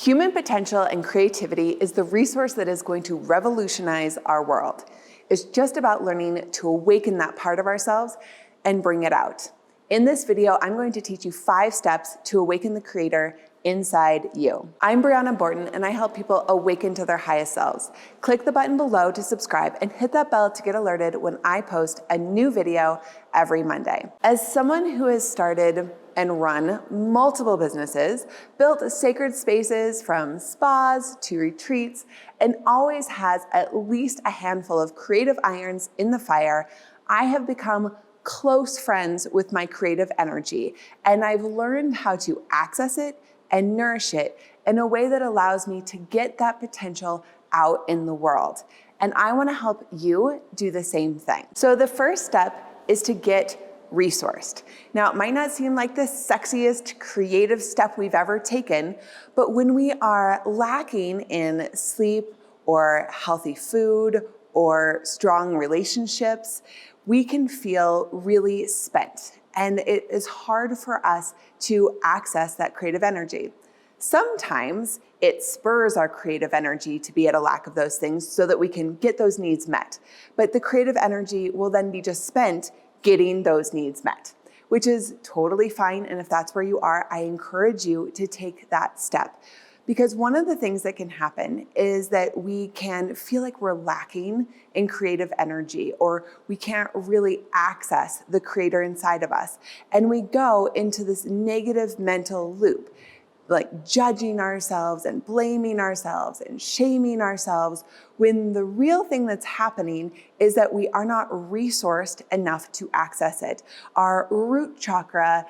Human potential and creativity is the resource that is going to revolutionize our world. It's just about learning to awaken that part of ourselves and bring it out. In this video, I'm going to teach you 5 steps to awaken the creator inside you. I'm Briana Borten, and I help people awaken to their highest selves. Click the button below to subscribe and hit that bell to get alerted when I post a new video every Monday. As someone who has started and run multiple businesses, built sacred spaces from spas to retreats, and always has at least a handful of creative irons in the fire, I have become close friends with my creative energy, and I've learned how to access it and nourish it in a way that allows me to get that potential out in the world. And I want to help you do the same thing. So the first step is to get resourced. Now, it might not seem like the sexiest creative step we've ever taken, but when we are lacking in sleep or healthy food or strong relationships, we can feel really spent, and it is hard for us to access that creative energy. Sometimes it spurs our creative energy to be at a lack of those things so that we can get those needs met. But the creative energy will then be just spent getting those needs met, which is totally fine. And if that's where you are, I encourage you to take that step. Because one of the things that can happen is that we can feel like we're lacking in creative energy, or we can't really access the creator inside of us. And we go into this negative mental loop, like judging ourselves and blaming ourselves and shaming ourselves, when the real thing that's happening is that we are not resourced enough to access it. Our root chakra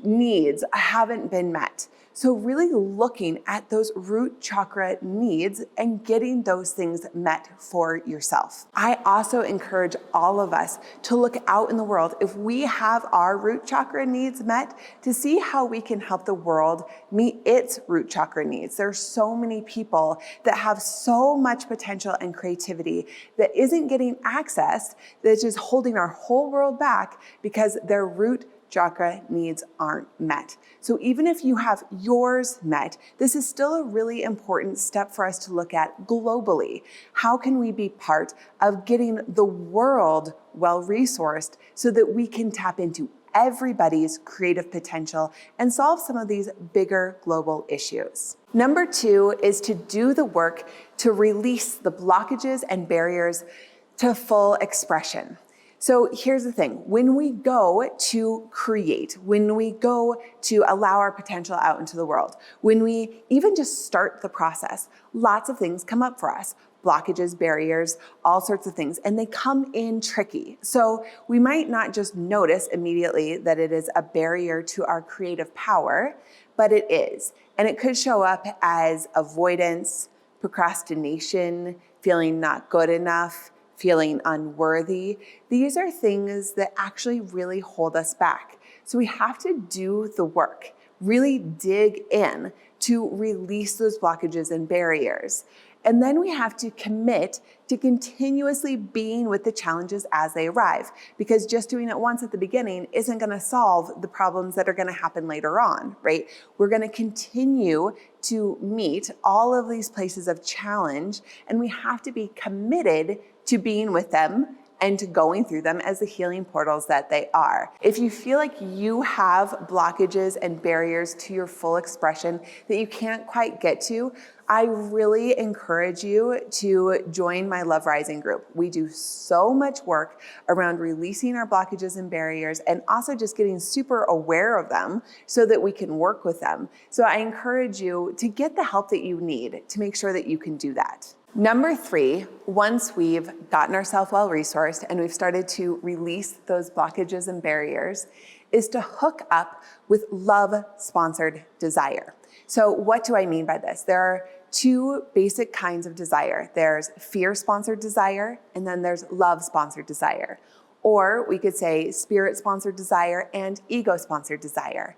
needs haven't been met. So really looking at those root chakra needs and getting those things met for yourself. I also encourage all of us to look out in the world, if we have our root chakra needs met, to see how we can help the world meet its root chakra needs. There are so many people that have so much potential and creativity that isn't getting accessed, that's just holding our whole world back because their root chakra needs aren't met. So even if you have yours met, this is still a really important step for us to look at globally. How can we be part of getting the world well-resourced so that we can tap into everybody's creative potential and solve some of these bigger global issues? Number 2 is to do the work to release the blockages and barriers to full expression. So here's the thing, when we go to create, when we go to allow our potential out into the world, when we even just start the process, lots of things come up for us. Blockages, barriers, all sorts of things, and they come in tricky. So we might not just notice immediately that it is a barrier to our creative power, but it is. And it could show up as avoidance, procrastination, feeling not good enough, feeling unworthy. These are things that actually really hold us back. So we have to do the work, really dig in to release those blockages and barriers. And then we have to commit to continuously being with the challenges as they arrive, because just doing it once at the beginning isn't going to solve the problems that are going to happen later on, right? We're going to continue to meet all of these places of challenge, and we have to be committed to being with them and to going through them as the healing portals that they are. If you feel like you have blockages and barriers to your full expression that you can't quite get to, I really encourage you to join my Love Rising group. We do so much work around releasing our blockages and barriers, and also just getting super aware of them so that we can work with them. So I encourage you to get the help that you need to make sure that you can do that. Number 3, once we've gotten ourselves well-resourced and we've started to release those blockages and barriers, is to hook up with love-sponsored desire. So what do I mean by this? There are 2 basic kinds of desire. There's fear-sponsored desire, and then there's love-sponsored desire. Or we could say spirit-sponsored desire and ego-sponsored desire.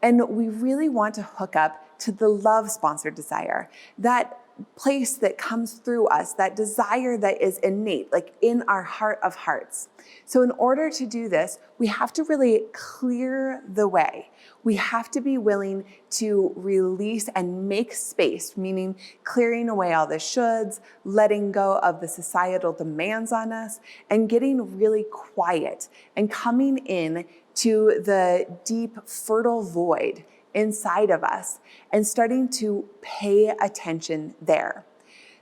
And we really want to hook up to the love-sponsored desire. That place that comes through us, that desire that is innate, like in our heart of hearts. So in order to do this, we have to really clear the way. We have to be willing to release and make space, meaning clearing away all the shoulds, letting go of the societal demands on us, and getting really quiet and coming in to the deep, fertile void inside of us and starting to pay attention there.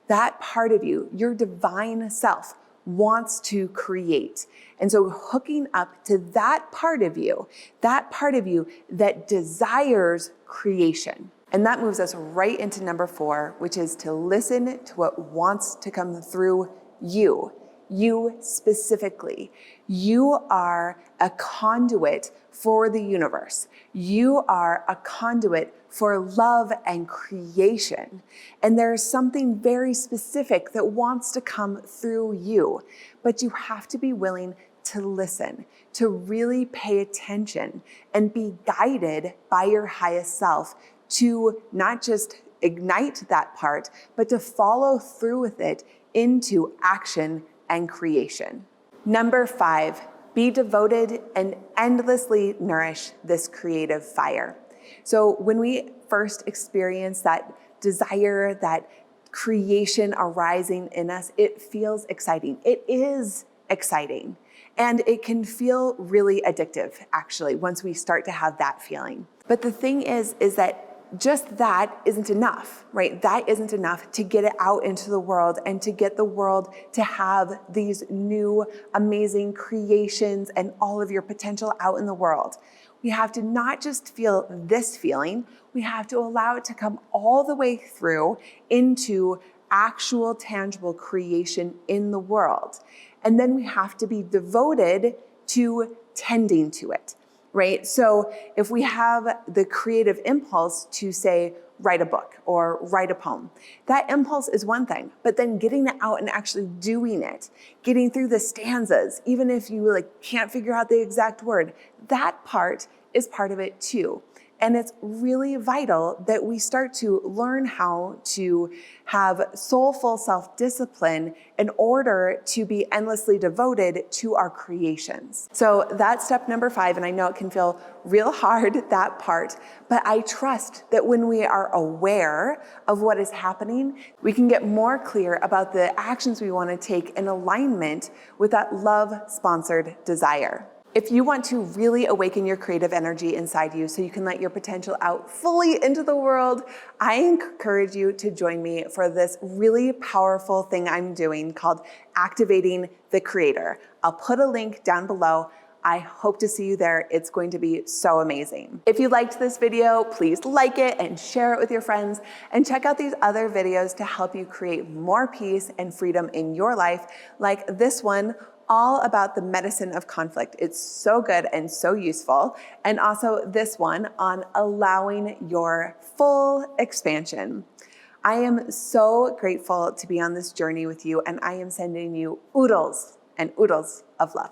That part of you, your divine self, wants to create. And so hooking up to that part of you that desires creation. And that moves us right into number 4, which is to listen to what wants to come through you. You specifically. You are a conduit for the universe. You are a conduit for love and creation. And there is something very specific that wants to come through you, but you have to be willing to listen, to really pay attention and be guided by your highest self to not just ignite that part, but to follow through with it into action and creation. Number 5, be devoted and endlessly nourish this creative fire. So when we first experience that desire, that creation arising in us, it feels exciting. It is exciting. And it can feel really addictive, actually, once we start to have that feeling. But the thing is that just that isn't enough, right? That isn't enough to get it out into the world and to get the world to have these new amazing creations and all of your potential out in the world. We have to not just feel this feeling, we have to allow it to come all the way through into actual tangible creation in the world. And then we have to be devoted to tending to it. Right? So if we have the creative impulse to say, write a book or write a poem, that impulse is one thing, but then getting it out and actually doing it, getting through the stanzas, even if you can't figure out the exact word, that part is part of it too. And it's really vital that we start to learn how to have soulful self-discipline in order to be endlessly devoted to our creations. So that's step number 5, and I know it can feel real hard, that part, but I trust that when we are aware of what is happening, we can get more clear about the actions we want to take in alignment with that love-sponsored desire. If you want to really awaken your creative energy inside you so you can let your potential out fully into the world, I encourage you to join me for this really powerful thing I'm doing called Activating the Creator. I'll put a link down below. I hope to see you there. It's going to be so amazing. If you liked this video, please like it and share it with your friends, and check out these other videos to help you create more peace and freedom in your life, like this one, all about the medicine of conflict. It's so good and so useful. And also this one on allowing your full expansion. I am so grateful to be on this journey with you, and I am sending you oodles and oodles of love.